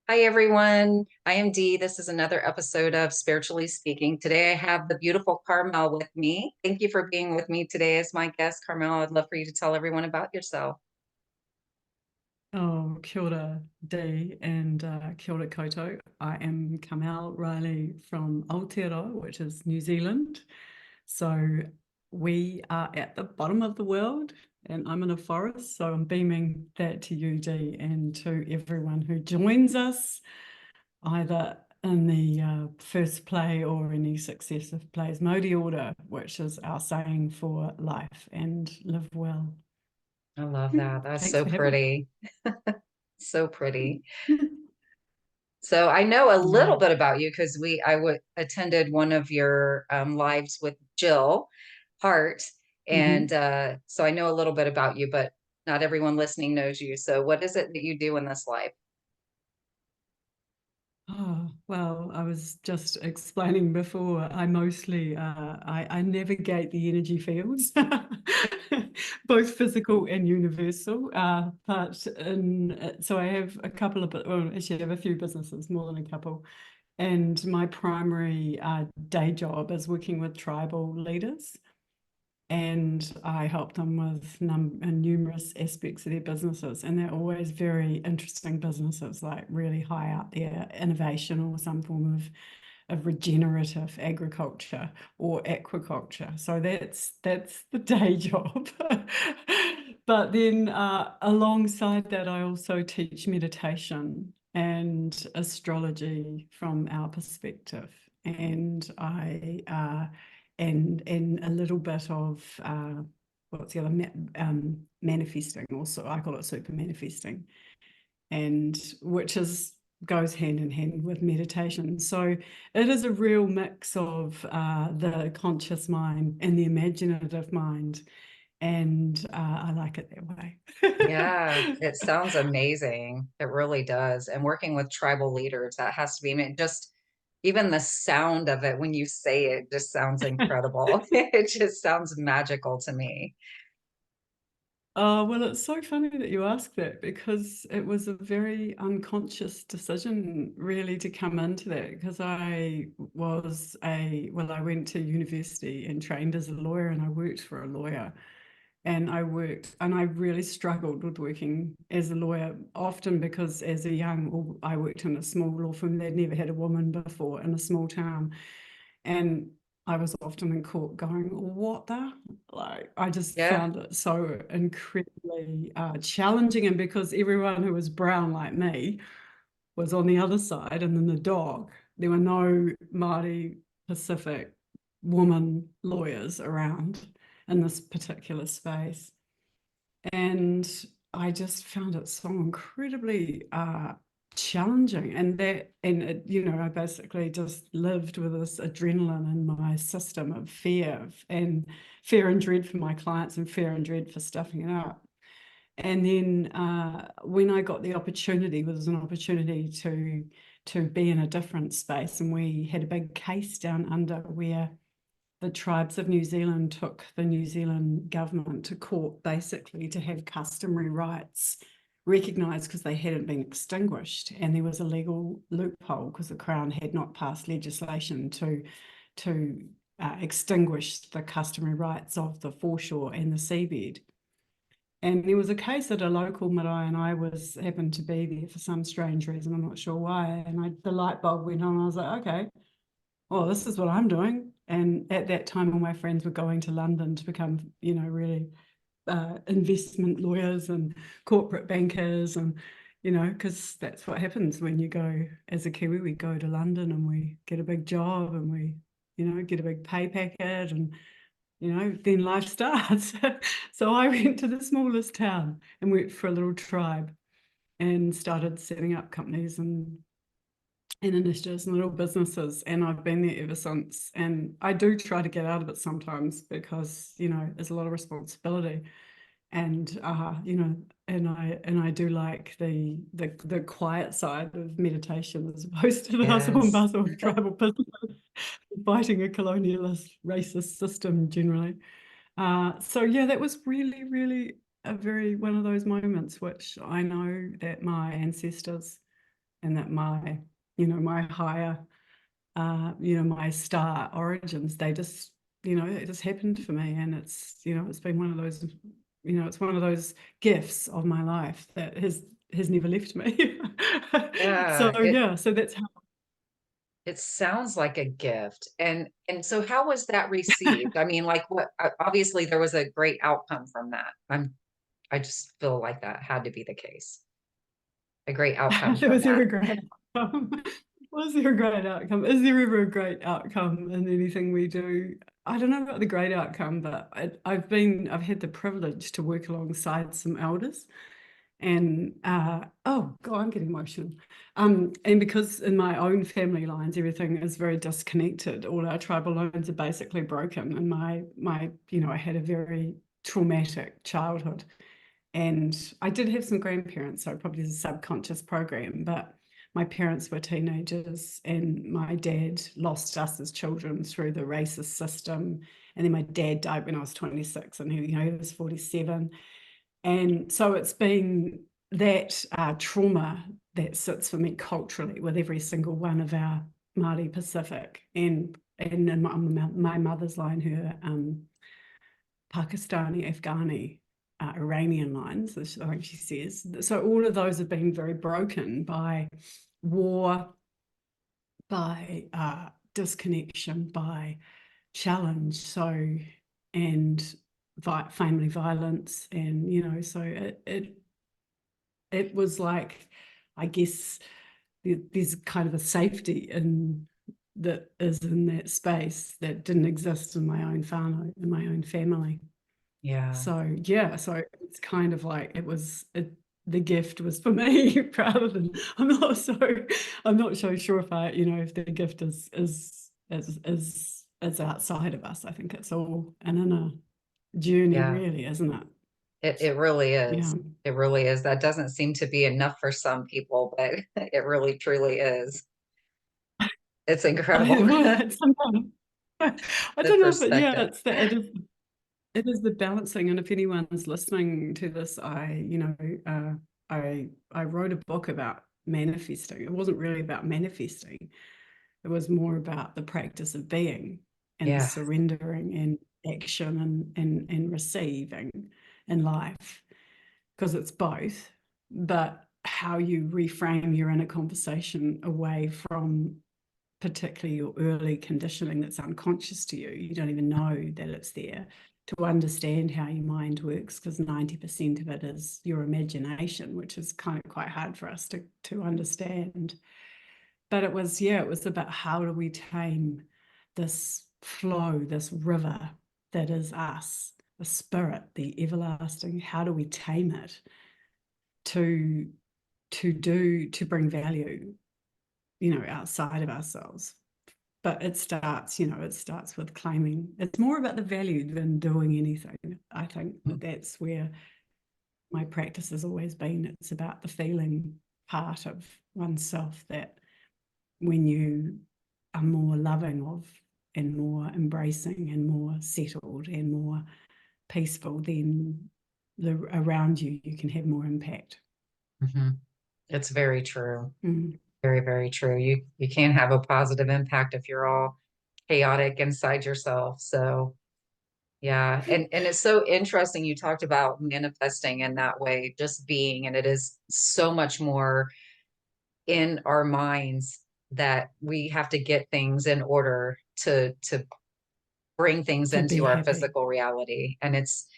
Hi, everyone. I am Dee. This is another episode of Spiritually Speaking. Today, I have the beautiful Carmelle with me. Thank you for being with me today as my guest, Carmelle. I'd love for you to tell everyone about yourself. Oh, kia ora, Dee, and kia ora koutou. I am Carmelle Riley from Aotearoa, which is New Zealand. So we are at the bottom of the world, and I'm in a forest. So I'm beaming that to you, Dee, and to everyone who joins us, either in the first play or any successive plays. Modi order, which is our saying for life, and live well. I love that. That's Thanks so for having pretty. So pretty. me. So I know a little Yeah. bit about you because attended one of your lives with Jill Hart, and Mhm. so I know a little bit about you, but not everyone listening knows you. So what is it that you do in this life? Oh, well, I was just explaining before, I mostly I navigate the energy fields, both physical and universal. So I have a couple of, well, actually I have a few businesses, more than a couple. And my primary day job is working with tribal leaders, and I help them with numerous aspects of their businesses. And they're always very interesting businesses, like really high out there, innovation or some form of regenerative agriculture or aquaculture. So that's the day job. But then alongside that, I also teach meditation and astrology from our perspective. And and a little bit of what's the other manifesting, also I call it super manifesting, and which is goes hand in hand with meditation. So it is a real mix of the conscious mind and the imaginative mind, and I like it that way. Yeah, it sounds amazing. It really does. And working with tribal leaders, that has to be, I mean, just even the sound of it when you say it just sounds incredible. It just sounds magical to me. Oh, well, it's so funny that you ask that, because it was a very unconscious decision really to come into that, because I went to university and trained as a lawyer, and I worked for a lawyer, and I really struggled with working as a lawyer, often because as a I worked in a small law firm. They'd never had a woman before in a small town. And I was often in court going, what the? Like, I just Yeah. found it so incredibly challenging. And because everyone who was brown like me was on the other side, and then the dog, there were no Māori Pacific woman lawyers around in this particular space. And I just found it so incredibly challenging. I basically just lived with this adrenaline in my system of fear and dread for my clients, and fear and dread for stuffing it up. And then when I got the opportunity, it was an opportunity to be in a different space, and we had a big case down under where the tribes of New Zealand took the New Zealand government to court, basically to have customary rights recognised, because they hadn't been extinguished. And there was a legal loophole because the Crown had not passed legislation to extinguish the customary rights of the foreshore and the seabed. And there was a case at a local marae, and I happened to be there for some strange reason. I'm not sure why. And the light bulb went on. And I was like, okay, well, this is what I'm doing. And at that time, all my friends were going to London to become, really investment lawyers and corporate bankers. And, because that's what happens when you go as a Kiwi. We go to London and we get a big job, and we, get a big pay packet, and, then life starts. So I went to the smallest town and worked for a little tribe, and started setting up companies and initiatives and little businesses. And I've been there ever since. And I do try to get out of it sometimes, because, there's a lot of responsibility. And and I do like the quiet side of meditation, as opposed to the hustle and Yes. bustle of tribal business, fighting a colonialist racist system generally. So yeah, that was really, really a very one of those moments which I know that my ancestors and that my, my higher, my star origins, they just, it just happened for me. And it's, it's been one of those, it's one of those gifts of my life that has never left me. So Yeah, yeah, so that's how. it sounds like a gift. And so how was that received? I mean, like what obviously there was a great outcome from that. I just feel like that had to be the case. A great outcome There from was there that. a great outcome? Was there a great outcome? Is there ever a great outcome in anything we do? I don't know about the great outcome, but I've had the privilege to work alongside some elders, and oh God, I'm getting emotional. And because in my own family lines, everything is very disconnected. All our tribal lines are basically broken, and my I had a very traumatic childhood. And I did have some grandparents, so probably there's a subconscious program, but my parents were teenagers and my dad lost us as children through the racist system. And then my dad died when I was 26 and he was 47. And so it's been that trauma that sits for me culturally with every single one of our Māori Pacific and in my mother's line, her Pakistani, Afghani, Iranian lines, as I think she says. So all of those have been very broken by war, by disconnection, by challenge. So and family violence, and so it was like, I guess there's kind of a safety in that is in that space that didn't exist in my own whānau, in my own family. Yeah. So yeah, so it's kind of like the gift was for me rather than I'm not so sure if if the gift is outside of us. I think it's all an inner journey, Yeah. really, isn't it? It really Yeah. is. It really is. That doesn't seem to be enough for some people, but it really truly is. It's incredible. Well, it's sometimes I The don't know if perspective. it is the balancing. And if anyone's listening to this, I wrote a book about manifesting. It wasn't really about manifesting. It was more about the practice of being and Yeah. surrendering and action and receiving in life, because it's both. But how you reframe your inner conversation away from particularly your early conditioning that's unconscious to you. You don't even know that it's there, to understand how your mind works, because 90% of it is your imagination, which is kind of quite hard for us to understand. But it was about how do we tame this flow, this river that is us, the spirit, the everlasting. How do we tame it to to bring value, outside of ourselves? But it starts with claiming. It's more about the value than doing anything. I think that's where my practice has always been. It's about the feeling part of oneself, that when you are more loving of and more embracing and more settled and more peaceful, then around you, you can have more impact. Hmm. It's very true. Mm. Very, very true. You can't have a positive impact if you're all chaotic inside yourself. So yeah. And it's so interesting you talked about manifesting in that way, just being, and it is so much more in our minds that we have to get things in order to bring things To be into our happy. physical reality. And it's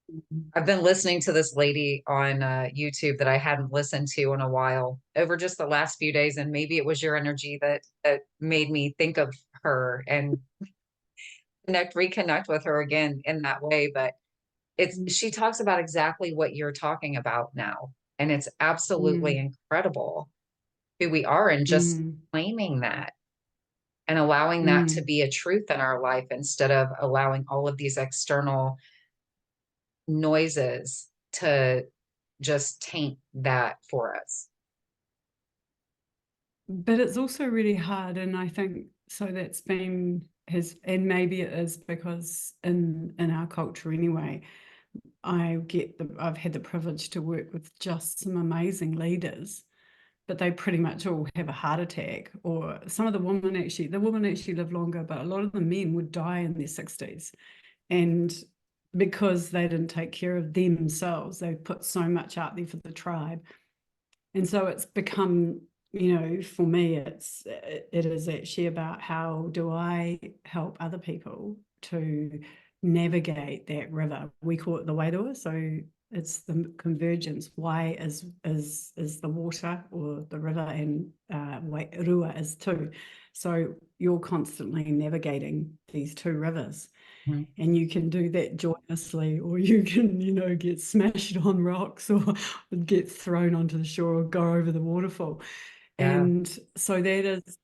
Mm. I've been listening to this lady on YouTube that I hadn't listened to in a while over just the last few days, and maybe it was your energy that made me think of her and reconnect with her again in that way. But she talks about exactly what you're talking about now, and it's absolutely Mm. incredible who we are, and just Mm. claiming that and allowing that to Mm. be a truth in our life instead of allowing all of these external noises to just taint that for us. But it's also really hard, and I think so that's been his, and maybe it is because in our culture anyway, I've had the privilege to work with just some amazing leaders but they pretty much all have a heart attack. Or some of the women actually live longer, but a lot of the men would die in their 60s. And because they didn't take care of themselves, they put so much out there for the tribe. And so it's become, for me, it is actually about how do I help other people to navigate that river. We call it the wairua, so it's the convergence. Wai is the water or the river, and wairua is two. So you're constantly navigating these two rivers. Mhm. And you can do that joyously, or you can, get smashed on rocks, or get thrown onto the shore, or go over the waterfall. Yeah. And so that is,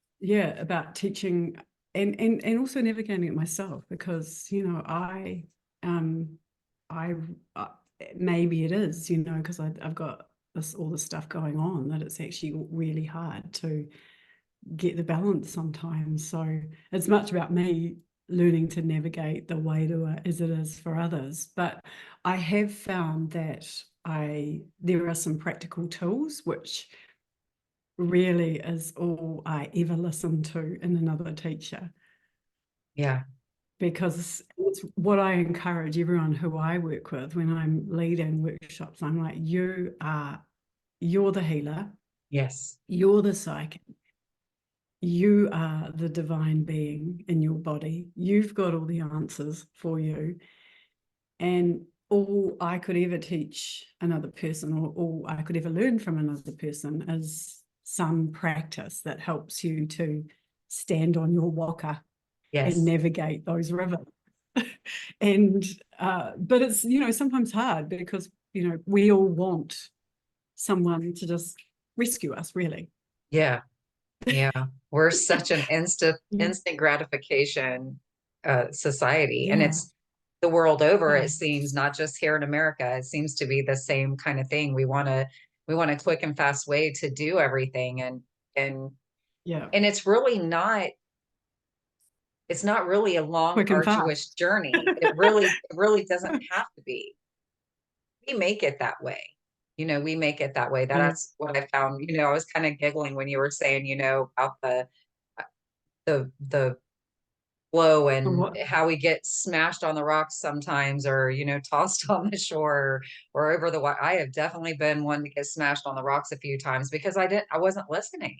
about teaching and also navigating it myself, because, um, I maybe it is, because I've got all this stuff going on, that it's actually really hard to get the balance sometimes. So it's much about me learning to navigate the wairua as it is for others. But I have found that there are some practical tools which really is all I ever listen to in another teacher, Yeah. because it's what I encourage everyone who I work with when I'm leading workshops. I'm like, you're the healer, Yes. you're the psychic, you are the divine being in your body. You've got all the answers for you. And all I could ever teach another person, or all I could ever learn from another person, is some practice that helps you to stand on your waka and Yes. navigate those rivers. And but it's, sometimes hard, because, we all want someone to just rescue us, really. Yeah. Yeah. We're such an Yeah. instant gratification society. And Yeah. it's the world over, it Yeah. seems, not just here in America. It seems to be the same kind of thing. We want a quick and fast way to do everything. And Yeah. and it's not really a long, Quick and arduous fast. journey. It really doesn't have to be. We make it that way. We make it that way. Yeah. That's what I found. I was kind of giggling when you were saying, about the flow and What? how we get smashed on the rocks sometimes, or tossed on the shore, or over the water. I have definitely been one to get smashed on the rocks a few times because I wasn't listening.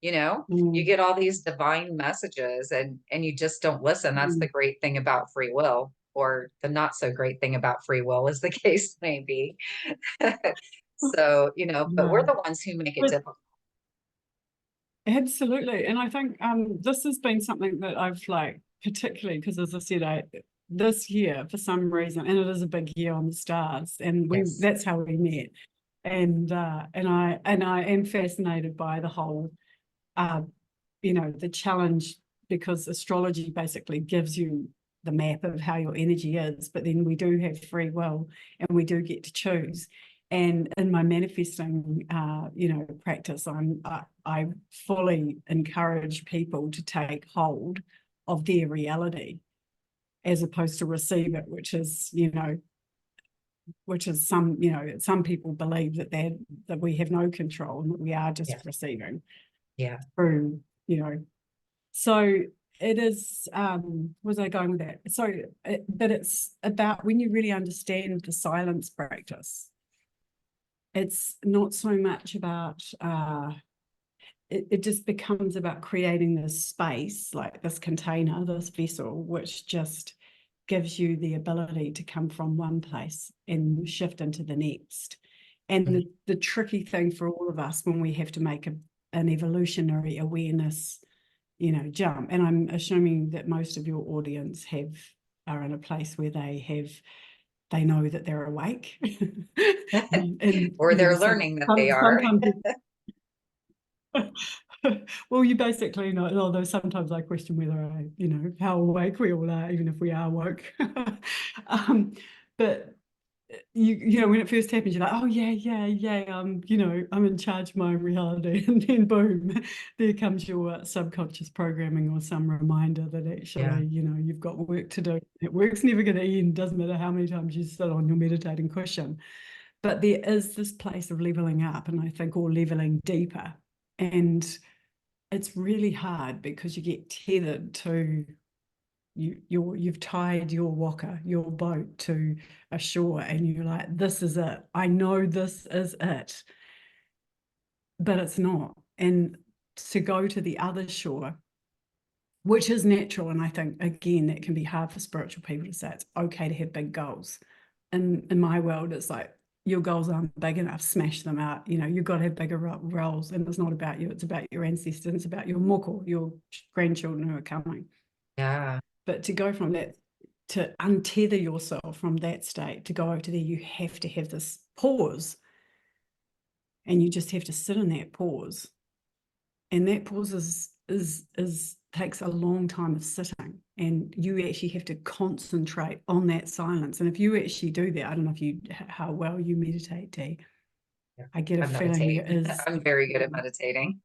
You Mm, get all these divine messages, and you just don't listen. That's the mm. great thing about free will, or the not so great thing about free will, as the case may be. So, but we're Yeah. the ones who make it But difficult. absolutely. And I think this has been something that I've, like, particularly because, as I said, this year, for some reason, and it is a big year on the stars, and Yes. that's how we met. And I am fascinated by the whole, uh, the challenge, because astrology basically gives you the map of how your energy is, but then we do have free will, and we do get to choose. And in my manifesting, practice, I fully encourage people to take hold of their reality, as opposed to receive it, which is some people believe that we have no control, and that we are just Yeah. receiving Yeah. through, so it is, was I going with that? So, but it's about, when you really understand the silence practice, it's not so much about, it just becomes about creating this space, like this container, this vessel, which just gives you the ability to come from one place and shift into the next. And Mhm. the tricky thing for all of us, when we have to make an evolutionary awareness, jump, and I'm assuming that most of your audience are in a place where they know that they're awake. And Or they're so learning that they are. sometimes well, you basically know, although sometimes I question whether how awake we all are, even if we are woke. But when it first happens, you're like, oh yeah, yeah, yeah, I'm in charge of my own reality. And then boom, there comes your subconscious programming, or some reminder that Yeah. actually, you've got work to do. That work's never going to end, doesn't matter how many times you sit on your meditating cushion. but there is this place of leveling up, and I think, or leveling deeper. And it's really hard because you get tethered to you've tied your waka, your boat, to a shore, and you're like, this is it. I know this is it. But it's not. And to go to the other shore, which is natural, and I think, again, that can be hard for spiritual people to say it's okay to have big goals. In my world, it's like, your goals aren't big enough, smash them out. You've got to have bigger roles, and it's not about you, it's about your ancestors, it's about your moko, your grandchildren who are coming. Yeah. But to go from that, to untether yourself from that state, to go over to there, you have to have this pause, and you just have to sit in that pause. And that pause is takes a long time of sitting, and you actually have to concentrate on that silence. And if you actually do that, I don't know how well you meditate, Dee. Yeah. I get a I feeling there meditate. is. I'm very good at meditating.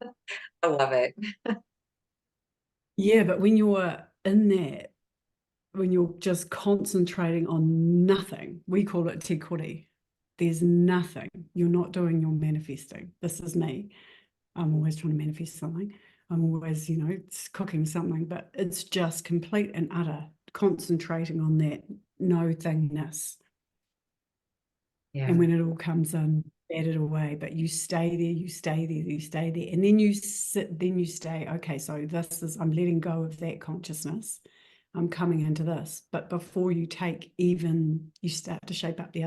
I love it. Yeah, but when you're in that, when you're just concentrating on nothing, we call it te kore. There's nothing. You're not doing your manifesting. This is me. I'm always trying to manifest something. I'm always, cooking something, but it's just complete and utter concentrating on that no thingness. Yeah. And when it all comes in, bat it away. But you stay there, you stay there, you stay there. And then you sit, then you stay, okay, so I'm letting go of that consciousness. I'm coming into this. But before you you start to shape up the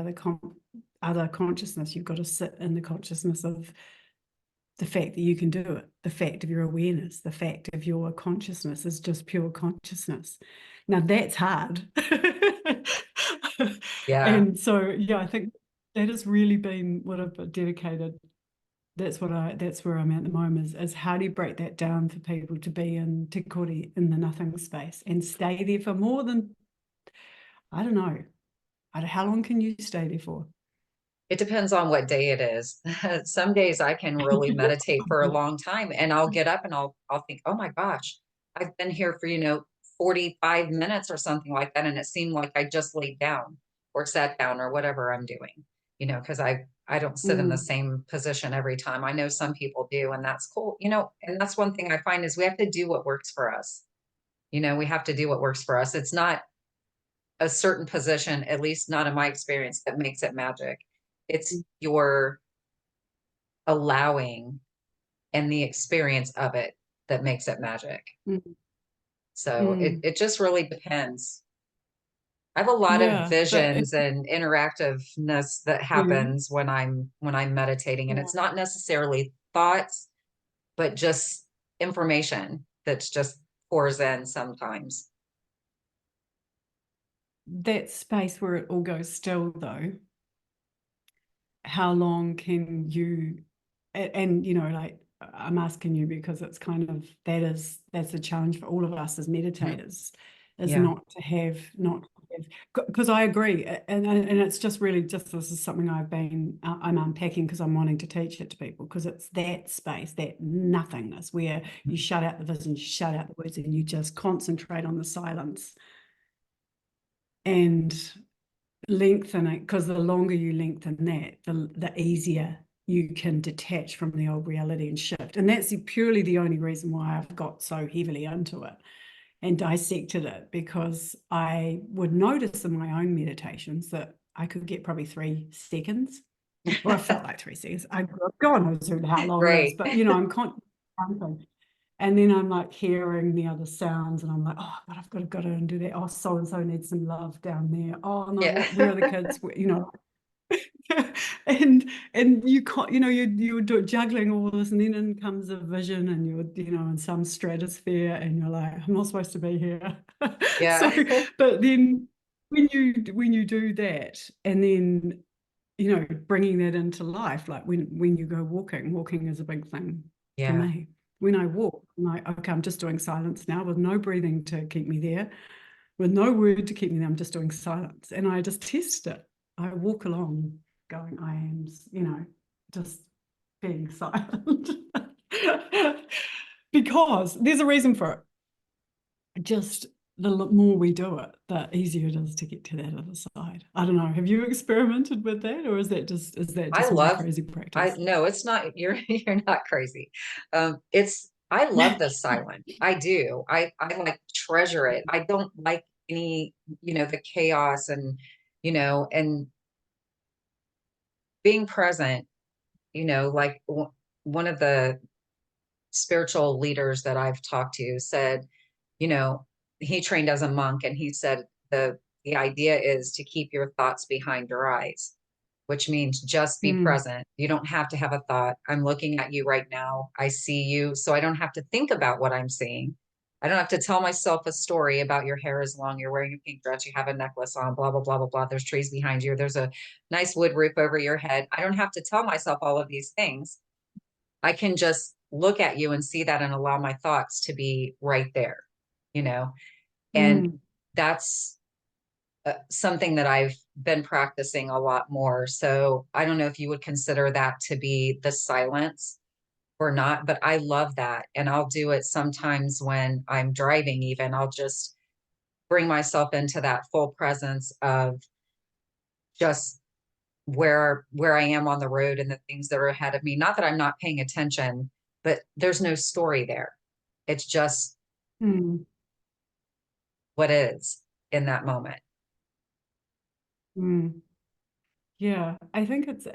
other consciousness, you've got to sit in the consciousness of the fact that you can do it, the fact of your awareness, the fact of your consciousness is just pure consciousness. Now that's hard. Yeah. And so, yeah, I think that has really been what I've dedicated. That's where I'm at the moment, is how do you break that down for people to be in te kore, in the nothing space, and stay there for more than, I don't know, how long can you stay there for? It depends on what day it is. Some days I can really meditate for a long time, and I'll get up and I'll think, "Oh my gosh, I've been here for, 45 minutes or something like that, and it seemed like I just laid down or sat down or whatever I'm doing." Because I don't sit in the Mm, same position every time. I know some people do, and that's cool. And that's one thing I find is we have to do what works for us. We have to do what works for us. It's not a certain position, at least not in my experience, that makes it magic. It's your allowing and the experience of it that makes it magic. mm, So it, mm. it just really depends. I have a lot of Yeah, but visions and interactiveness that yeah. happens when I'm meditating. And Yeah. it's not necessarily thoughts, but just information that's just pours in sometimes. That space where it all goes still, though, how long can you, and like, I'm asking you because it's kind of, that's a challenge for all of us as Mhm. meditators, is Yeah. not to have, because I agree, and it's just really just, this is something I'm unpacking because I'm wanting to teach it to people, because it's that space, that nothingness, where you shut out the vision, you shut out the words, and you just concentrate on the silence. And lengthen it, because the longer you lengthen that, the easier you can detach from the old reality and shift. And that's purely the only reason why I've got so heavily into it and dissected it, because I would notice in my own meditations that I could get probably 3 seconds. Well, I felt like 3 seconds. God knows how long it is, Right. but I'm constantly. And then I'm like hearing the other sounds, and I'm like, oh, but I've got to go and do that. Oh, so and so needs some love down there. Oh no, Yeah. where are the kids? And you can't, you're juggling all this, and then in comes a vision, and you're, in some stratosphere, and you're like, I'm not supposed to be here. So, Yeah. but then when you do that, and then bringing that into life, like when you go walking is a big thing for Yeah. me. When I walk, I'm like, okay, I'm just doing silence now, with no breathing to keep me there, with no word to keep me there. I'm just doing silence, and I just test it. I walk along going, I am, just being silent. Because there's a reason for it. Just more we do it, the easier it is to get to that other side. I don't know. Have you experimented with that, or is that I just my love, crazy I practice? no, it's not, you're not crazy. I love the silent. I do. I like treasure it. I don't like any, the chaos and, and being present, like one of the spiritual leaders that I've talked to said, you know, he trained as a monk and he said the idea is to keep your thoughts behind your eyes, which means just be Mm, present. You don't have to have a thought. I'm looking at you right now. I see you, so I don't have to think about what I'm seeing. I don't have to tell myself a story about your hair is long, you're wearing a pink dress, you have a necklace on, blah, blah, blah, blah, blah. There's trees behind you. There's a nice wood roof over your head. I don't have to tell myself all of these things. I can just look at you and see that and allow my thoughts to be right there, you know? And mm, that's something that I've been practicing a lot more. So I don't know if you would consider that to be the silence or not, but I love that. And I'll do it sometimes when I'm driving, even. I'll just bring myself into that full presence of just where I am on the road and the things that are ahead of me. Not that I'm not paying attention, but there's no story there. It's just mm, what is in that moment. mm. Yeah, I think it's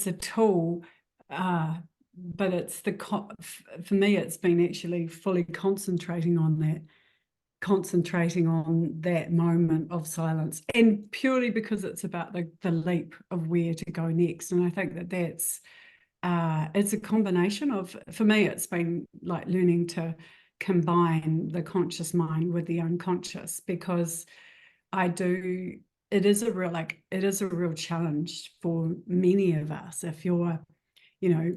a tool, but for me it's been actually fully concentrating on that moment of silence, and purely because it's about the leap of where to go next. And I think that's it's a combination of, for me, it's been like learning to combine the conscious mind with the unconscious, because I do, it is a real challenge for many of us. If you're, you know,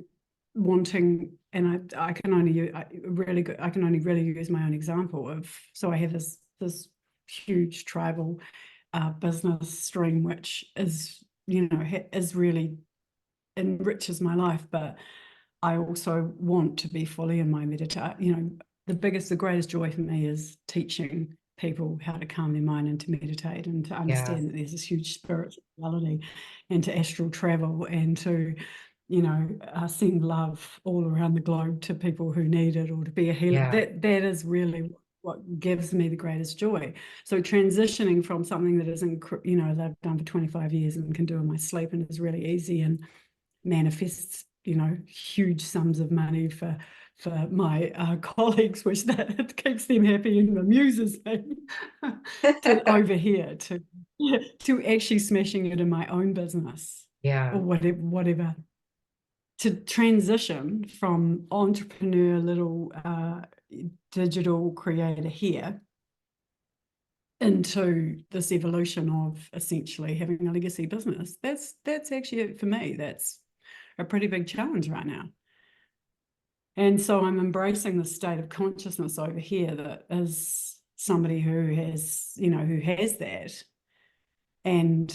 wanting, and I can only really good, I can only really use my own example of, so I have this huge tribal business stream, which is, is really enriches my life, but I also want to be fully in my meditation. The greatest joy for me is teaching people how to calm their mind and to meditate and to Yeah. understand that there's this huge spirituality and to astral travel and to, send love all around the globe to people who need it, or to be a healer. Yeah. That is really what gives me the greatest joy. So transitioning from something that isn't, that I've done for 25 years and can do in my sleep and is really easy and manifests, huge sums of money for my colleagues, which that keeps them happy and amuses me, to over here to actually smashing it in my own business, Yeah. or whatever, to transition from entrepreneur, little digital creator here, into this evolution of essentially having a legacy business. That's actually, for me, that's a pretty big challenge right now. And so I'm embracing the state of consciousness over here, that is somebody who has that. And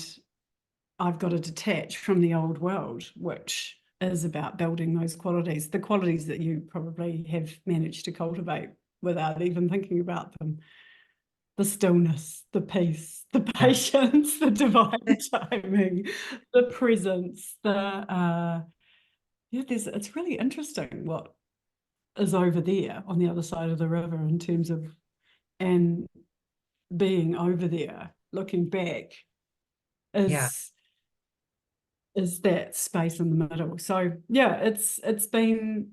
I've got to detach from the old world, which is about building those qualities, the qualities that you probably have managed to cultivate without even thinking about them: the stillness, the peace, the Yeah. patience, the divine timing, the presence, it's really interesting what is over there on the other side of the river, in terms of, and being over there looking back Yeah. is that space in the middle. So yeah, it's been,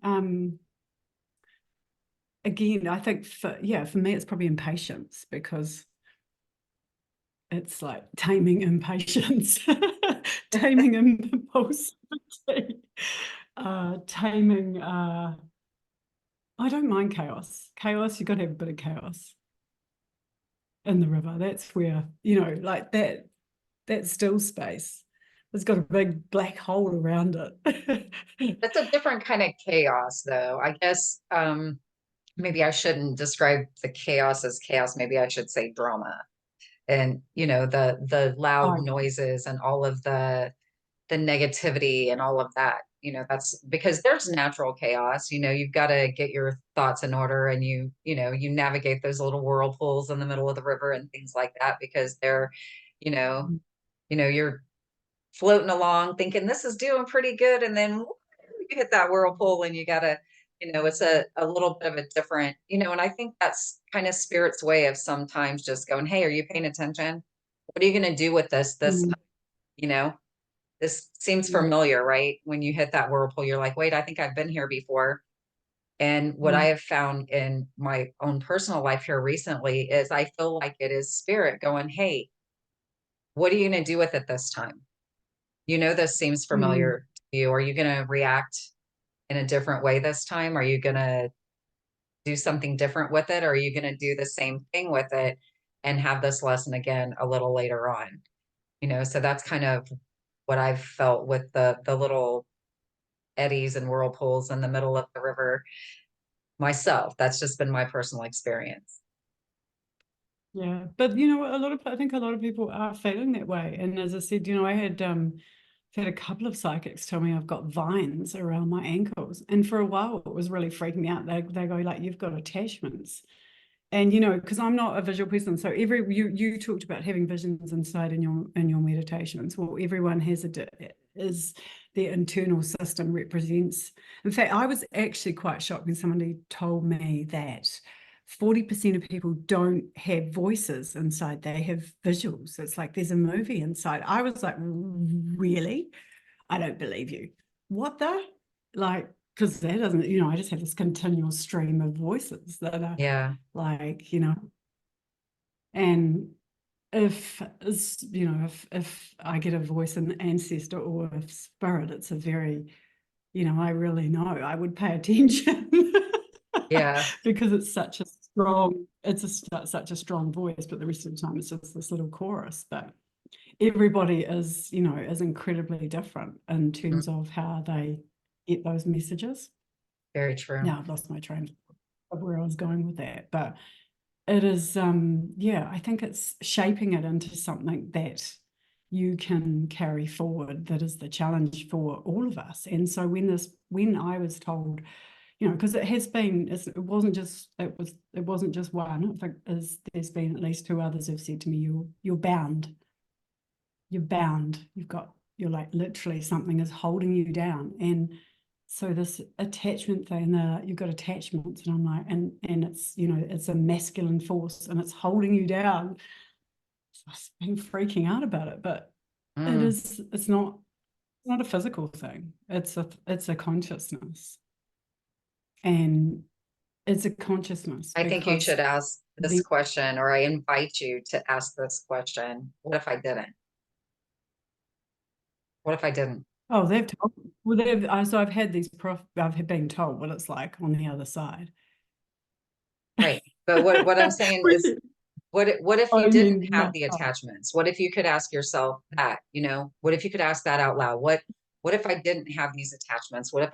again, I think for me it's probably impatience, because it's like taming impatience, taming impulsivity, taming I don't mind chaos. You've got to have a bit of chaos in the river. That's where, like that still space, it's got a big black hole around it. That's a different kind of chaos, though. I guess maybe I shouldn't describe the chaos as chaos. Maybe I should say drama. And the loud Oh, noises and all of the the negativity and all of that. That's because there's natural chaos. You've got to get your thoughts in order, and you navigate those little whirlpools in the middle of the river and things like that, because they're, you know, you're floating along thinking this is doing pretty good. And then you hit that whirlpool and you gotta, it's a little bit of a different, and I think that's kind of spirit's way of sometimes just going, hey, are you paying attention? What are you going to do with this, Mm, you know, this seems mm, familiar, right? When you hit that whirlpool, you're like, wait, I think I've been here before. And what I mm, have found in my own personal life here recently is I feel like it is spirit going, hey, what are you going to do with it this time? This seems mm. familiar to you. Are you going to react in a different way this time? Are you going to do something different with it? Or are you going to do the same thing with it and have this lesson again a little later on? So that's kind of what I've felt with the little eddies and whirlpools in the middle of the river myself. That's just been my personal experience. Yeah, but I think a lot of people are feeling that way. And as I said, I've had a couple of psychics tell me I've got vines around my ankles, and for a while it was really freaking me out. They go like, "You've got attachments," and because I'm not a visual person, so you talked about having visions inside in your meditations. Well, everyone has is their internal system represents. In fact, I was actually quite shocked when somebody told me that 40% of people don't have voices inside, they have visuals. It's like there's a movie inside. I was like, really? I don't believe you. What the? Like, because that doesn't, I just have this continual stream of voices that are Yeah. like, and if I get a voice in ancestor or a spirit, it's a very, I really know I would pay attention Yeah. because it's such a strong, such a strong voice, but the rest of the time it's just this little chorus. But everybody is incredibly different in Mm, terms of how they get those messages. very true. Now I've lost my train of where I was going with that, but it is, yeah, I think it's shaping it into something that you can carry forward. That is the challenge for all of us. And so when I was told, because it wasn't just one. I think there's been at least two others who've said to me, you're bound. You're bound. You're like literally something is holding you down. And so this attachment thing, you've got attachments, and I'm like, and it's it's a masculine force, and it's holding you down. So I've been freaking out about it, but Mm. it's not a physical thing. It's a consciousness, and it's a consciousness I think you because should ask this the question, or I invite you to ask this question. What if I didn't? What if I didn't? oh they've told well they've so I've been told what it's like on the other side. Right. But what I'm saying is, what if I you didn't mean, have much the higher. attachments? What if you could ask yourself that, what if you could ask that out loud? What if I didn't have these attachments? What if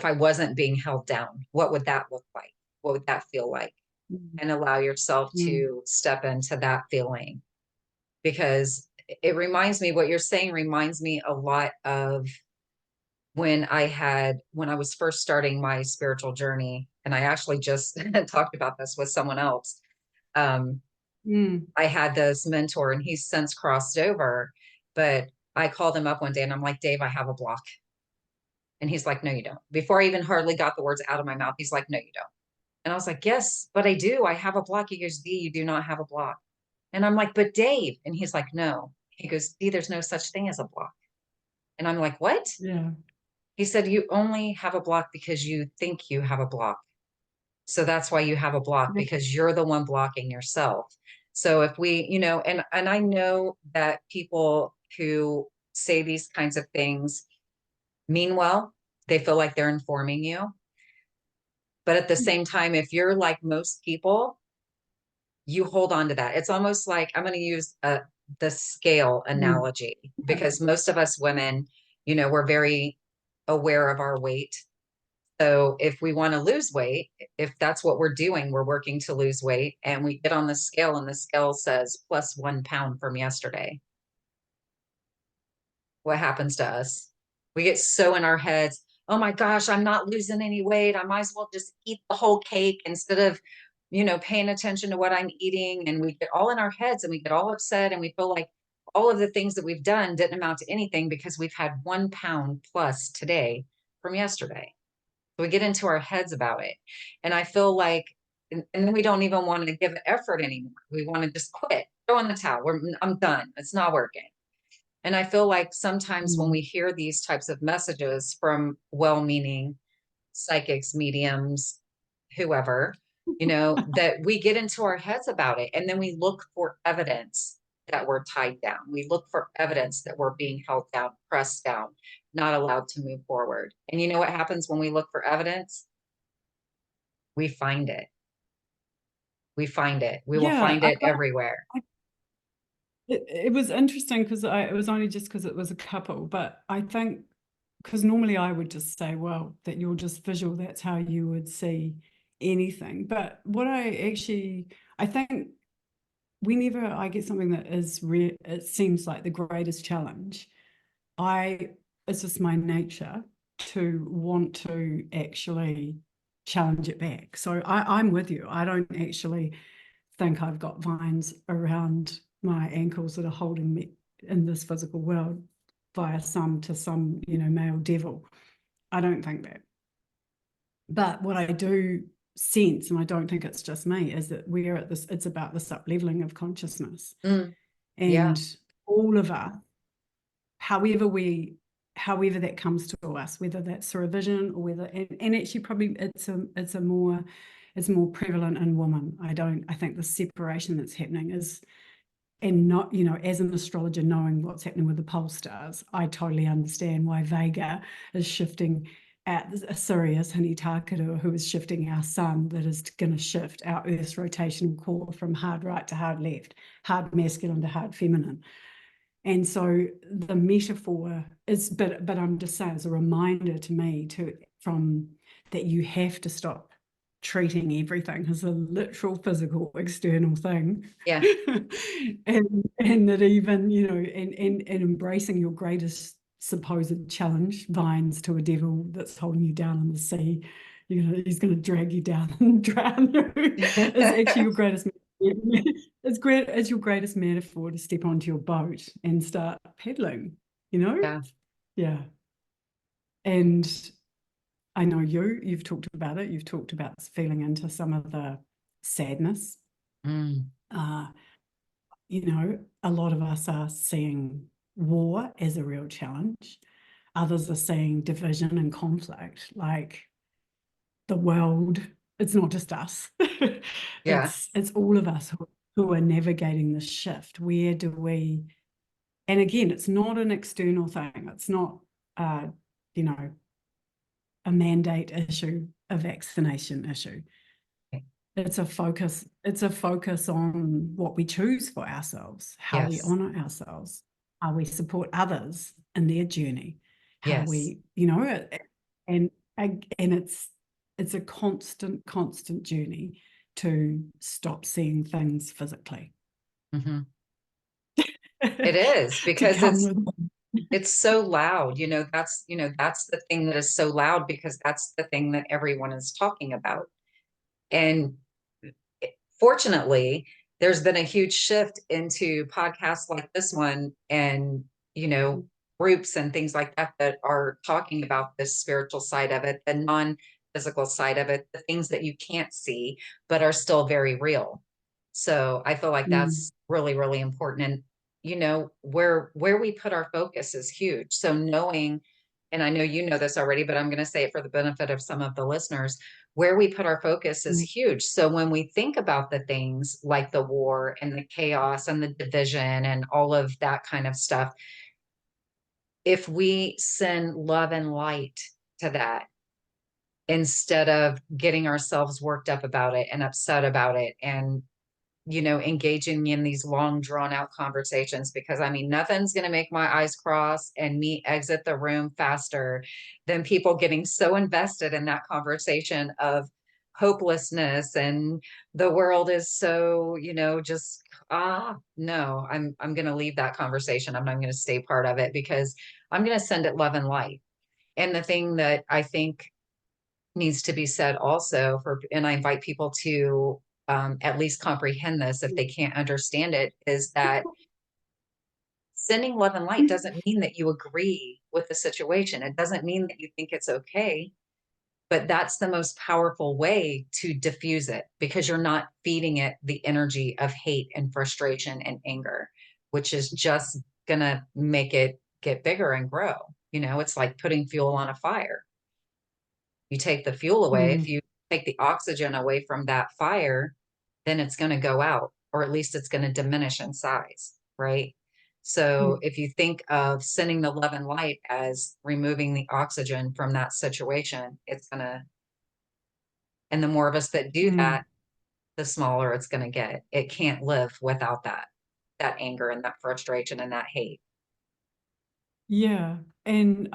I wasn't being held down? What would that look like? What would that feel like? Mm, And allow yourself mm, to step into that feeling, because what you're saying reminds me a lot of when I was first starting my spiritual journey. And I actually just talked about this with someone else. Um, mm, I had this mentor and he's since crossed over, but I called him up one day and I'm like, Dave, I have a block. And he's like, no, you don't. Before I even hardly got the words out of my mouth, he's like, no, you don't. And I was like, yes, but I do. I have a block. He goes, Dee, you do not have a block. And I'm like, but Dave. And he's like, no. He goes, Dee, there's no such thing as a block. And I'm like, what? yeah. He said, you only have a block because you think you have a block. So that's why you have a block, Yeah. because you're the one blocking yourself. So if we, and I know that people who say these kinds of things mean well, they feel like they're informing you. But at the same time, if you're like most people, you hold on to that. It's almost like I'm going to use the scale Mm, analogy, because most of us women, we're very aware of our weight. So if we want to lose weight, if that's what we're doing, we're working to lose weight, and we get on the scale and the scale says plus 1 pound from yesterday. what happens to us? We get so in our heads, oh my gosh, I'm not losing any weight. I might as well just eat the whole cake instead of, paying attention to what I'm eating. And we get all in our heads and we get all upset and we feel like all of the things that we've done didn't amount to anything because we've had 1 pound plus today from yesterday. So we get into our heads about it. And I feel like, and then we don't even want to give effort anymore. We want to just quit, throw in the towel. I'm done. It's not working. And I feel like sometimes when Mm. we hear these types of messages from well-meaning psychics, mediums, whoever, that we get into our heads about it. And then we look for evidence that we're tied down. We look for evidence that we're being held down, pressed down, not allowed to move forward. And you know what happens when we look for evidence? We find it. We find it. We will Yeah, find it everywhere. it was interesting because it was only just because it was a couple, but I think because normally I would just say, well, that you're just visual, that's how you would see anything. But what I think whenever I get something that is it seems like the greatest challenge, I it's just my nature to want to actually challenge it back. So I'm with you. I don't actually think I've got vines around my ankles that are holding me in this physical world via some male devil. I don't think that. But what I do sense, and I don't think it's just me, is that we're at this, it's about this up leveling of consciousness. Mm, yeah. And all of us, however however that comes to us, whether that's through a vision or whether, and actually probably it's more prevalent in women. I think the separation that's happening is, and not, as an astrologer, knowing what's happening with the pole stars, I totally understand why Vega is shifting at Sirius Hinitakara, who is shifting our sun, that is going to shift our Earth's rotational core from hard right to hard left, hard masculine to hard feminine. And so the metaphor is, but I'm just saying, it's a reminder to me from that you have to stop treating everything as a literal physical external thing. Yeah. and that even, and embracing your greatest supposed challenge, vines to a devil that's holding you down in the sea, he's going to drag you down and drown you, is actually your greatest it's great as your greatest metaphor to step onto your boat and start paddling, Yeah. Yeah. And I know you've talked about it. You've talked about feeling into some of the sadness. Mm, Uh, a lot of us are seeing war as a real challenge. Others are seeing division and conflict, like the world. It's not just us. yeah. It's all of us who are navigating this shift. Where do we? And again, it's not an external thing. It's not, you know, a mandate issue, a vaccination issue. It's a focus. It's a focus on what we choose for ourselves, how we Yes. honor ourselves, how we support others in their journey, how Yes. we, and and it's a constant journey to stop seeing things physically. Hmm. It is To because come it's with it's so loud. That's the thing that is so loud because that's the thing that everyone is talking about. And fortunately, there's been a huge shift into podcasts like this one and, you know, groups and things like that that are talking about this spiritual side of it, the non-physical side of it, the things that you can't see, but are still very real. So I feel like Mm, that's really, really important. And, where we put our focus is huge. So knowing, and I know you know this already, but I'm going to say it for the benefit of some of the listeners, where we put our focus is mm, huge. So when we think about the things like the war and the chaos and the division and all of that kind of stuff, if we send love and light to that instead of getting ourselves worked up about it and upset about it and engaging in these long drawn out conversations, because I mean nothing's going to make my eyes cross and me exit the room faster than people getting so invested in that conversation of hopelessness and the world is so, just no, I'm going to leave that conversation. I'm not going to stay part of it because I'm going to send it love and light. And the thing that I think needs to be said also and I invite people to at least comprehend this if they can't understand it, is that sending love and light doesn't mean that you agree with the situation. It doesn't mean that you think it's okay, but that's the most powerful way to diffuse it because you're not feeding it the energy of hate and frustration and anger, which is just going to make it get bigger and grow. It's like putting fuel on a fire. You take the fuel away, if Mm, you take the oxygen away from that fire, then it's going to go out, or at least it's going to diminish in size, right? So mm, if you think of sending the love and light as removing the oxygen from that situation, and the more of us that do that, mm. the smaller it's going to get. It can't live without that anger and that frustration and that hate. Yeah, and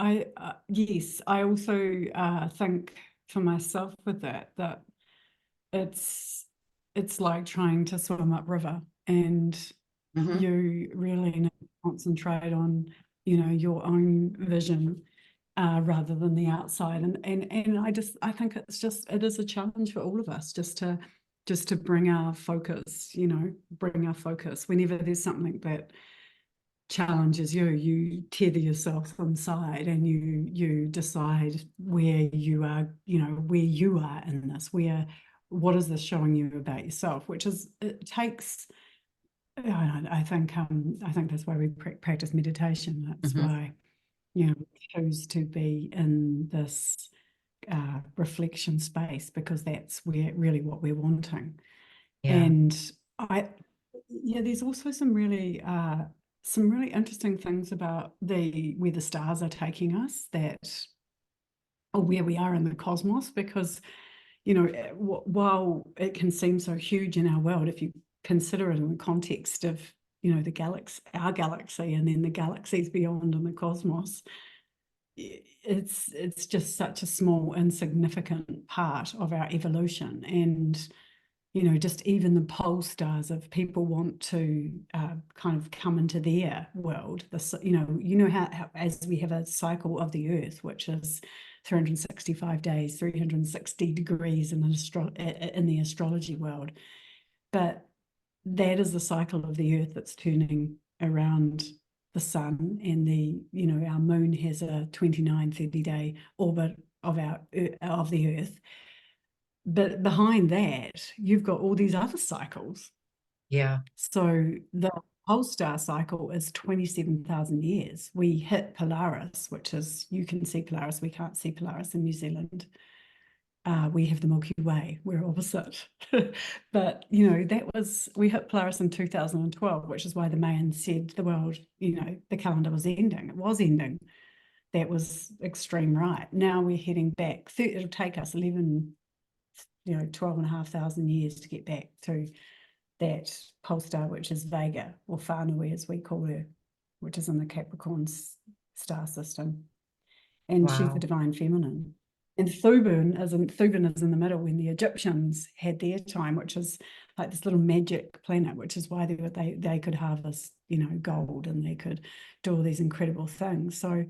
yes, I also think for myself with that it's it's like trying to swim upriver, and Hmm. you really need to concentrate on, your own vision rather than the outside. And I think it is a challenge for all of us just to bring our focus, bring our focus whenever there's something that challenges you tether yourself inside, and you decide where you are, where you are in this, what is this showing you about yourself, which is, it takes, I think that's why we practice meditation. That's Hmm. why, we choose to be in this reflection space, because that's where really what we're wanting. Yeah. And I, yeah, there's also some really interesting things about the where the stars are taking us, or where we are in the cosmos, because while it can seem so huge in our world, if you consider it in the context of the galaxy, our galaxy, and then the galaxies beyond in the cosmos, it's just such a small, insignificant part of our evolution. And just even the pole stars, if people want to kind of come into their world, how as we have a cycle of the Earth, which is 365 days, 360 degrees in the astrology world, but that is the cycle of the Earth that's turning around the sun, and our moon has a 29-30 day orbit of the Earth. But behind that, you've got all these other cycles. Yeah. So the whole star cycle is 27,000 years. We hit Polaris, which is, you can see Polaris. We can't see Polaris in New Zealand. We have the Milky Way. We're opposite. But, we hit Polaris in 2012, which is why the Mayans said the world, the calendar was ending. It was ending. That was extreme right. Now we're heading back. It'll take us 12,500 years to get back to that pole star, which is Vega, or Whanui as we call her, which is in the Capricorn star system. And she's the Wow. divine feminine. And Thuban is in the middle, when the Egyptians had their time, which is like this little magic planet, which is why they could harvest, gold, and they could do all these incredible things. So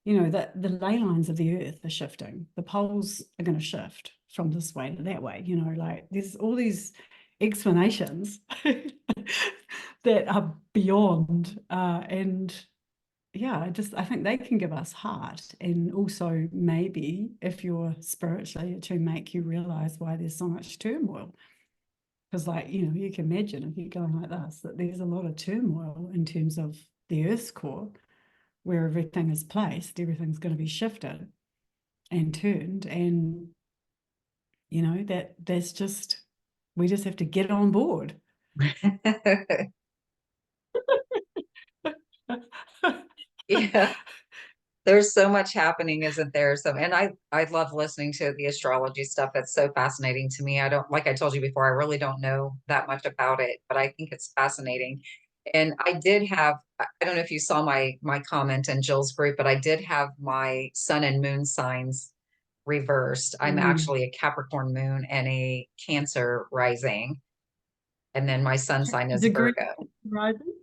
that the ley lines of the earth are shifting. The poles are going to shift from this way to that way. Like there's all these explanations that are beyond. And yeah, I think they can give us heart, and also maybe, if you're spiritually, to make you realize why there's so much turmoil. Because, like, you can imagine, if you're going like this, that there's a lot of turmoil in terms of the earth's core, where everything is placed, everything's going to be shifted and turned. And that's just, we just have to get on board. Yeah. There's so much happening, isn't there? So, and I love listening to the astrology stuff. It's so fascinating to me. I don't, like I told you before, I really don't know that much about it, but I think it's fascinating. And I did have, I don't know if you saw my comment in Jill's group, but I did have my sun and moon signs reversed. I'm Mm. actually a Capricorn moon and a Cancer rising. And then my sun sign is Degree Virgo. rising?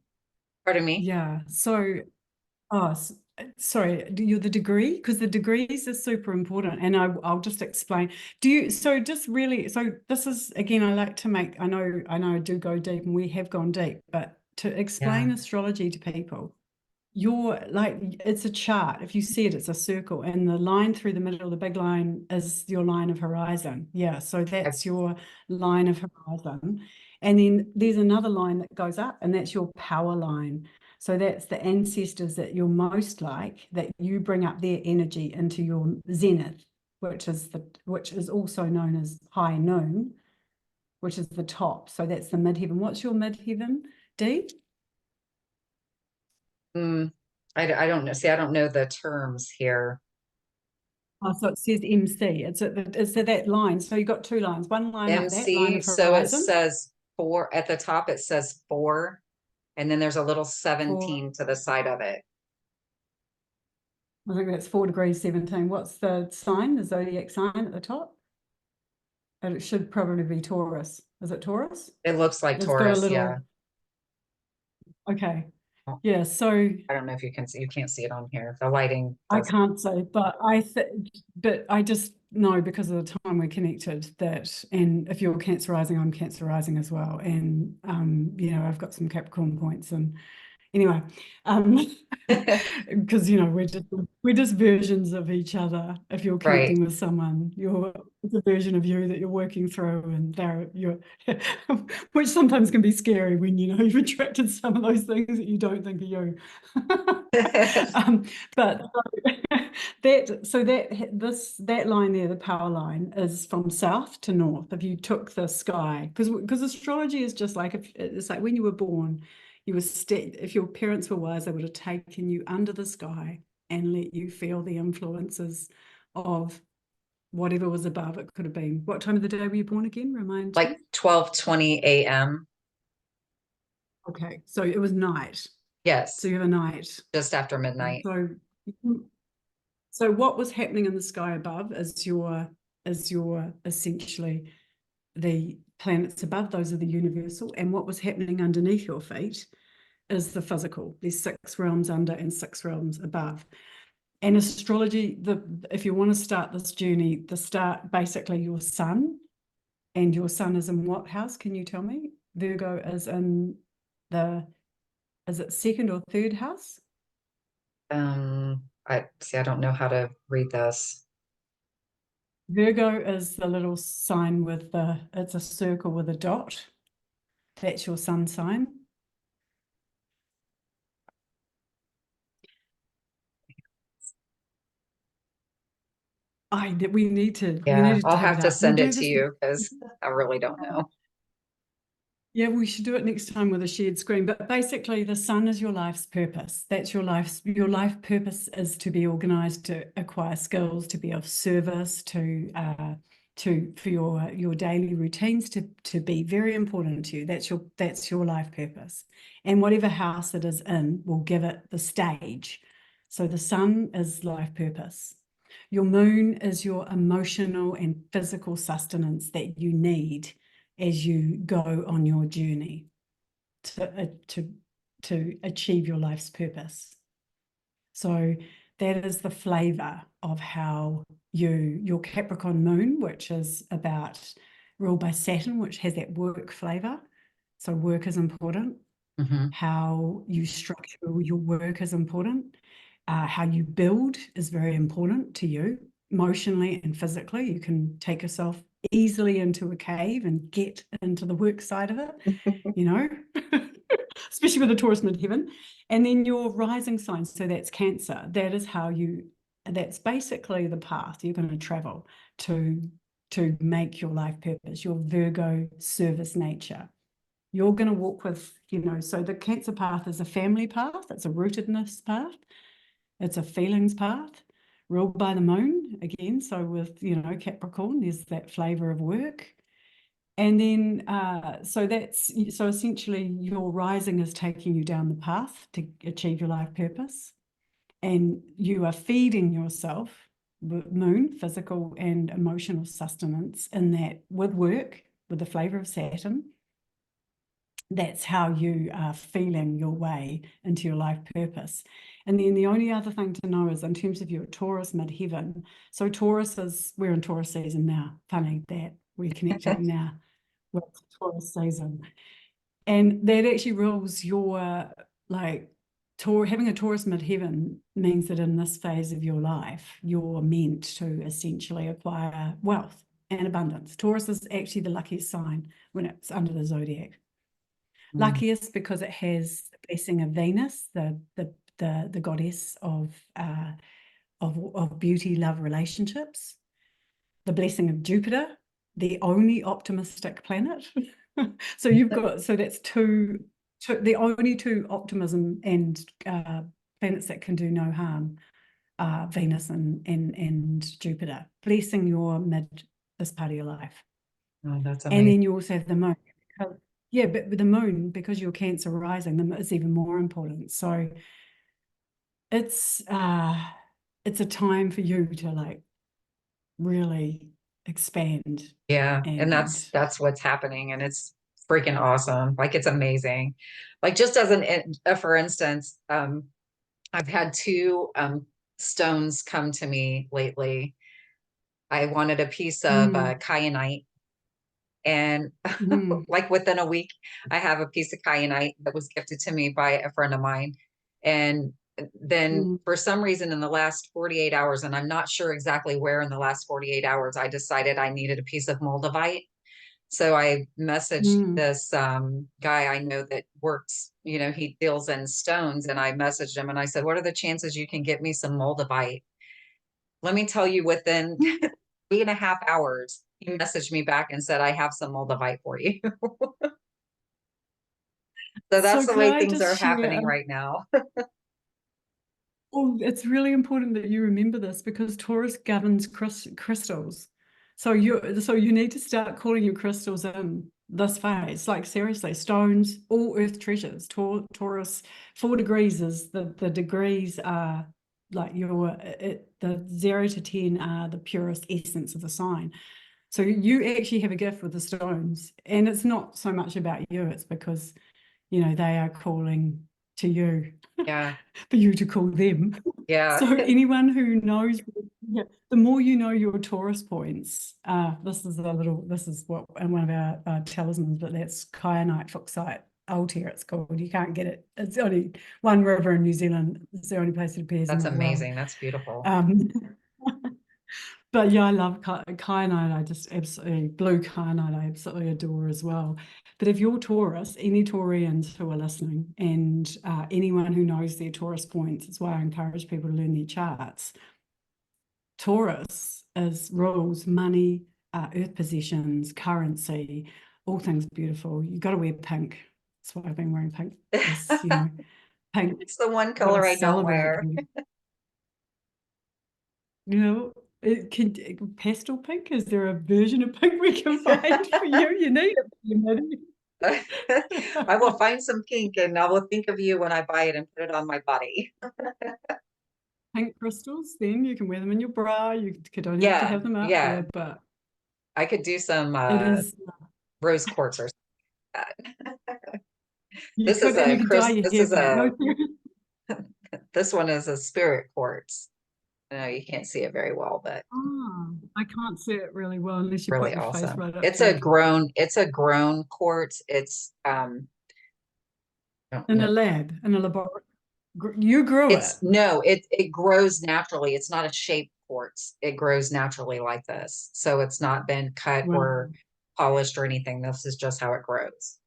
Pardon me? Yeah. So, oh, sorry, you're the degree? Because the degrees are super important. And I'll just explain. So just really, so this is, again, I like to make, I do go deep and we have gone deep, but to Yeah. explain astrology to people, you're like, it's a chart. If you see it, it's a circle, and the line through the middle, the big line, is your line of horizon. Yeah, so I- that's your line of horizon. And then there's another line that goes up, and that's your power line. So that's the ancestors that you're most like, that you bring up their energy into your zenith, which is also known as high noon, which is the top. So that's the midheaven. What's your midheaven, Dee? mm, I don't know. See, I don't know the terms here. Oh, so it says MC. It's at that line. So you've got two lines. One line like that, line MC, of so it horizon says four at the top, it says four, and then there's a little for, 17 to the side of it. I think that's 4 degrees 17. What's the sign, the zodiac sign at the top? And it should probably be Taurus. Is it Taurus? It looks like It's got a Taurus, yeah. little, okay. Oh, Yeah, so I don't know if you can see, you can't see it on here. The lighting I doesn't. can't say, but I just know because of the time we're connected that, and if you're Cancer rising, I'm Cancer rising as well. And I've got some Capricorn points, and anyway, because we're just versions of each other. If you're Right. connecting with someone, it's a version of you that you're working through, and which sometimes can be scary when you've attracted some of those things that you don't think are you. But that line there, the power line, is from south to north. If you took the sky, because astrology is just like, it's like when you were born, if your parents were wise, they would have taken you under the sky and let you feel the influences of whatever was above. It could have been, what time of the day were you born again? Remind Like me. 12:20 a.m. Okay, so it was night. So Yes, you have a night. just after midnight. So what was happening in the sky above is your essentially the planets above. Those are the universal, and what was happening underneath your feet is the physical. There's 6 realms under and 6 realms above. And astrology, if you want to start this journey, basically your sun, and your sun is in what house? Can you tell me? Virgo is in is it second or third house? I see, I don't know how to read this. Virgo is the little sign it's a circle with a dot. That's your sun sign. We need to Yeah, I'll have it have to up. We'll send it do to this. you because I really don't know. Yeah, we should do it next time with a shared screen. But basically, the sun is your life's purpose. That's your life purpose is to be organized, to acquire skills, to be of service, for your daily routines to be very important to you. That's your life purpose. And whatever house it is in will give it the stage. So the sun is life purpose. Your moon is your emotional and physical sustenance that you need as you go on your journey to achieve your life's purpose. So that is the flavor of how your Capricorn moon, which is ruled by Saturn, which has that work flavor. So work is important. Mhm. How you structure your work is important. How you build is very important to you, emotionally and physically. You can take yourself easily into a cave and get into the work side of it, especially with the Taurus midheaven. And then your rising sign, so that's Cancer. That's basically the path you're going to travel to make your life purpose, your Virgo service nature. You're going to walk with, so the Cancer path is a family path, it's a rootedness path, it's a feelings path, ruled by the moon again. So with, Capricorn, there's that flavor of work. And then, so essentially your rising is taking you down the path to achieve your life purpose. And you are feeding yourself moon, physical and emotional sustenance, in that with work, with the flavor of Saturn, that's how you are feeling your way into your life purpose. And then the only other thing to know is in terms of your Taurus midheaven. So Taurus is, we're in Taurus season now. Funny that we're connecting now with Taurus season. And that actually rules your, like, having a Taurus midheaven means that in this phase of your life, you're meant to essentially acquire wealth and abundance. Taurus is actually the luckiest sign when it's under the zodiac. Luckiest because it has the blessing of Venus, the goddess of beauty, love, relationships. The blessing of Jupiter, the only optimistic planet. So you've got, so that's the only two optimism and planets that can do no harm are Venus and Jupiter, blessing your this part of your life. Oh, that's And amazing. then you also have the moon. Yeah, but with the moon, because you're Cancer rising, it's even more important. So it's a time for you to like really expand. Yeah, and And that's what's happening, and it's freaking awesome. Like it's amazing. Like just as for instance, I've had two stones come to me lately. I wanted a piece of kyanite, and like within a week, I have a piece of kyanite that was gifted to me by a friend of mine. And then for some reason in the last 48 hours, and I'm not sure exactly where in the last 48 hours, I decided I needed a piece of moldavite. So I messaged this guy I know that works, he deals in stones. And I messaged him and I said, what are the chances you can get me some moldavite? Let me tell you, within 3.5 hours, he messaged me back and said, I have some moldavite for you. So that's so the could way I things are just share? happening right now. Oh, it's really important that you remember this because Taurus governs crystals. So you need to start calling your crystals in this phase. Like seriously, stones, all earth treasures. Taurus, 4 degrees is the degrees are like the 0 to 10 are the purest essence of the sign. So you actually have a gift with the stones, and it's not so much about you, it's because they are calling to you Yeah. for you to call them. Yeah. So anyone who knows, yeah, the more you know your Taurus points, this is what in one of our talismans, but that's kyanite fuchsite altair it's called. You can't get it. It's only one river in New Zealand. It's the only place it appears in That's the world. amazing. That's beautiful. But yeah, I love kyanite. I just absolutely, blue kyanite, I absolutely adore as well. But if you're Taurus, any Taurians who are listening, and anyone who knows their Taurus points, it's why I encourage people to learn their charts. Taurus is rules money, earth possessions, currency, all things beautiful. You've got to wear pink. That's why I've been wearing pink. This, pink. It's the one Got to color I don't celebrate. wear. You know, pastel pink. Is there a version of pink we can find for you? You need it for your money. I will find some pink and I will think of you when I buy it and put it on my body. Pink crystals, then you can wear them in your bra. You don't have to Yeah. have them out Yeah. there, but I could do some it is. rose quartz or something like that. You This is could, and a you could dye Chris, your this hair is pink. No, a this one is a spirit quartz. I know you can't see it very well, but oh, I can't see it really well unless you put really your face awesome. right up It's to a it. grown quartz. It's I don't In know. a lab, in a laboratory. You grew it. It's no, it grows naturally. It's not a shaped quartz. It grows naturally like this. So it's not been cut Wow. or polished or anything. This is just how it grows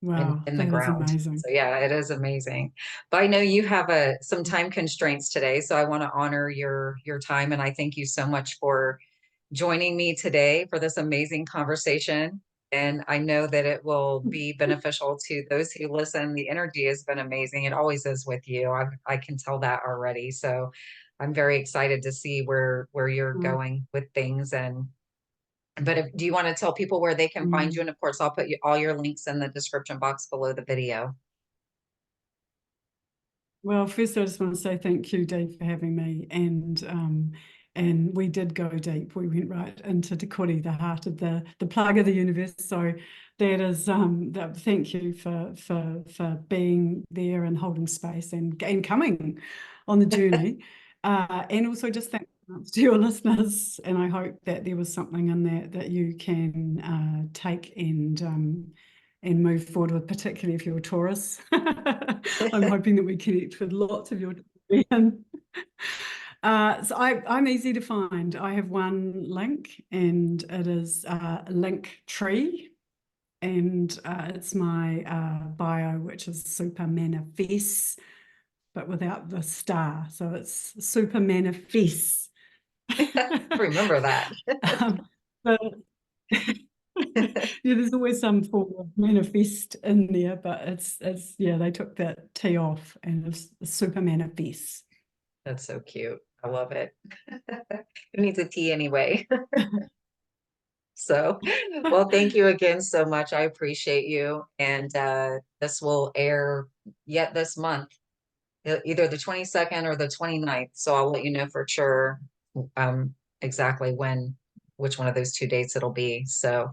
Wow, in the that is ground. amazing. So yeah, it is amazing. But I know you have some time constraints today, so I want to honor your time and I thank you so much for joining me today for this amazing conversation. And I know that it will be beneficial to those who listen. The energy has been amazing. It always is with you. I can tell that already. So I'm very excited to see where you're going with things. And but do you want to tell people where they can find you? Mm. And of course, I'll put all your links in the description box below the video. Well, first I just want to say thank you, Dee, for having me. And we did go deep. We went right into Te Kori, the heart of the plug of the universe. So that is thank you for being there and holding space and coming on the journey. And also just thank you to your listeners. And I hope that there was something in that that you can take and move forward with, particularly if you're a Taurus. I'm hoping that we connect with lots of your so I'm easy to find. I have one link, and it is link tree, and it's my bio, which is super manifest, but without the star. So it's super manifest. Remember that. But yeah, there's always some form of manifest in there, but it's yeah, they took that T off and it's super manifest. That's so cute. I love it. It needs a T anyway. So, well, thank you again so much. I appreciate you. And this will air yet this month, either the 22nd or the 29th. So I'll let you know for sure exactly which one of those 2 dates it'll be. So,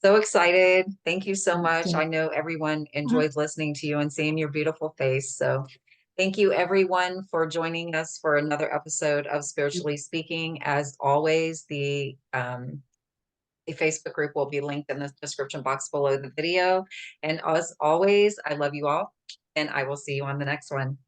so excited. Thank you so much. I know everyone enjoys listening to you and seeing your beautiful face. So thank you everyone for joining us for another episode of Spiritually Speaking. As always, the Facebook group will be linked in the description box below the video. And as always, I love you all, and I will see you on the next one.